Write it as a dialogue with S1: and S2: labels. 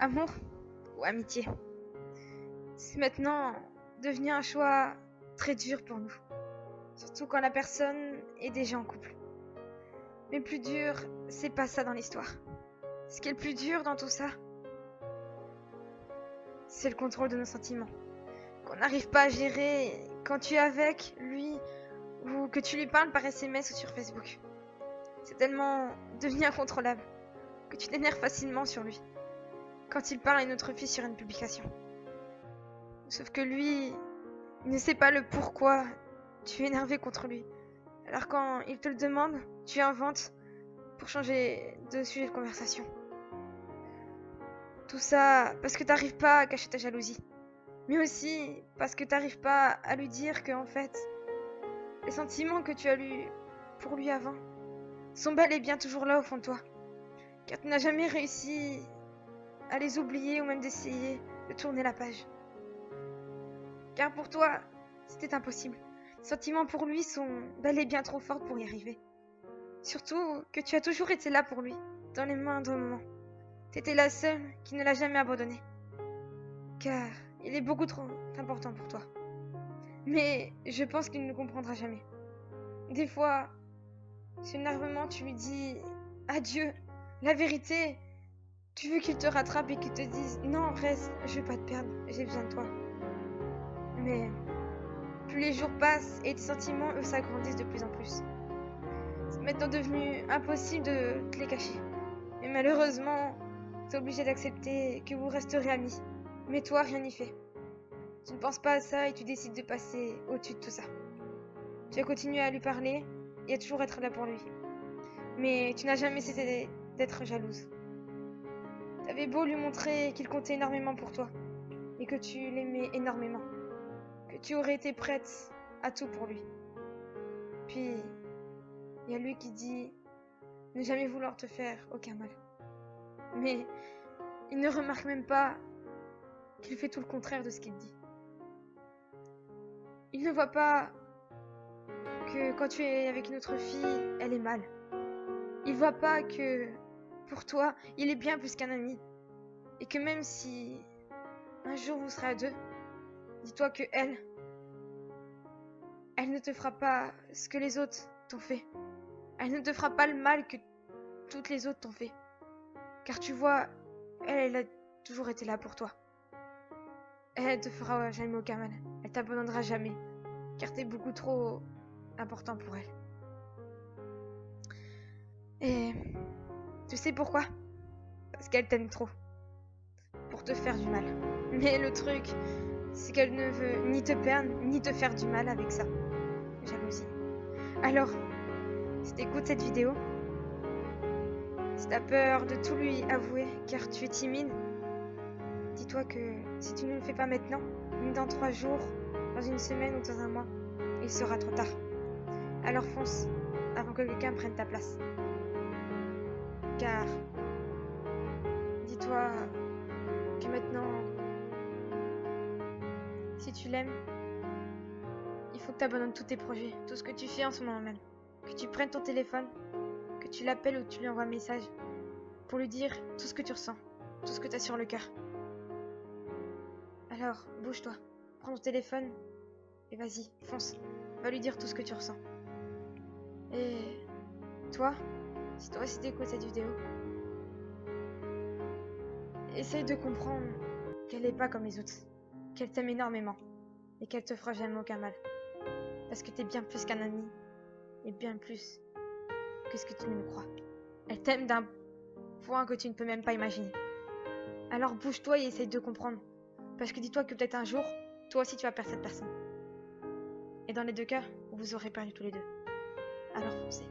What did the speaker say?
S1: Amour ou amitié. C'est maintenant devenu un choix très dur pour nous. Surtout quand la personne est déjà en couple. Mais le plus dur, c'est pas ça dans l'histoire. Ce qui est le plus dur dans tout ça, c'est le contrôle de nos sentiments. Qu'on n'arrive pas à gérer quand tu es avec lui ou que tu lui parles par SMS ou sur Facebook. C'est tellement devenu incontrôlable que tu t'énerves facilement sur lui quand il parle à une autre fille sur une publication. Sauf que lui, il ne sait pas le pourquoi tu es énervé contre lui. Alors quand il te le demande, tu inventes pour changer de sujet de conversation. Tout ça parce que t'arrives pas à cacher ta jalousie. Mais aussi parce que t'arrives pas à lui dire que en fait, les sentiments que tu as eu pour lui avant sont bel et bien toujours là au fond de toi. Car tu n'as jamais réussi à les oublier ou même d'essayer de tourner la page. Car pour toi, c'était impossible. Les sentiments pour lui sont bel et bien trop forts pour y arriver. Surtout que tu as toujours été là pour lui, dans les moindres moments. T'étais la seule qui ne l'a jamais abandonné. Car il est beaucoup trop important pour toi. Mais je pense qu'il ne comprendra jamais. Des fois, sur l'énervement, tu lui dis adieu. La vérité, tu veux qu'il te rattrape et qu'il te dise non, reste, je veux pas te perdre, j'ai besoin de toi. Mais plus les jours passent et tes sentiments, eux, s'agrandissent de plus en plus. C'est maintenant devenu impossible de te les cacher. Mais malheureusement, t'es obligé d'accepter que vous resterez amis. Mais toi, rien n'y fait. Tu ne penses pas à ça et tu décides de passer au-dessus de tout ça. Tu as continué à lui parler et à toujours être là pour lui. Mais tu n'as jamais cessé d'être jalouse. T'avais beau lui montrer qu'il comptait énormément pour toi et que tu l'aimais énormément, que tu aurais été prête à tout pour lui. Puis, il y a lui qui dit ne jamais vouloir te faire aucun mal. Mais il ne remarque même pas qu'il fait tout le contraire de ce qu'il dit. Il ne voit pas que quand tu es avec une autre fille, elle est mal. Il voit pas que pour toi, il est bien plus qu'un ami. Et que même si un jour vous serez à deux, dis-toi que elle ne te fera pas ce que les autres t'ont fait. Elle ne te fera pas le mal que toutes les autres t'ont fait. Car tu vois, elle a toujours été là pour toi. Elle te fera jamais aucun mal. Elle t'abandonnera jamais. Car t'es beaucoup trop important pour elle. Et tu sais pourquoi? Parce qu'elle t'aime trop. Pour te faire du mal. Mais le truc, c'est qu'elle ne veut ni te perdre, ni te faire du mal avec ça. Jalousie. Alors, si t'écoutes cette vidéo, si t'as peur de tout lui avouer car tu es timide, dis-toi que si tu ne le fais pas maintenant, ni dans 3 jours, dans une semaine ou dans un mois, il sera trop tard. Alors fonce, avant que quelqu'un prenne ta place. Car, dis-toi que maintenant, si tu l'aimes, il faut que tu abandonnes tous tes projets, tout ce que tu fais en ce moment même. Que tu prennes ton téléphone, que tu l'appelles ou tu lui envoies un message pour lui dire tout ce que tu ressens, tout ce que tu as sur le cœur. Alors, bouge-toi, prends ton téléphone et vas-y, fonce. Va lui dire tout ce que tu ressens. Et toi aussi t'écoutes cette vidéo, essaye de comprendre qu'elle n'est pas comme les autres, qu'elle t'aime énormément et qu'elle te fera jamais aucun mal. Parce que t'es bien plus qu'un ami et bien plus que ce que tu ne le crois. Elle t'aime d'un point que tu ne peux même pas imaginer. Alors bouge-toi et essaye de comprendre. Parce que dis-toi que peut-être un jour, toi aussi tu vas perdre cette personne. Et dans les deux cas, vous aurez perdu tous les deux. Alors foncez.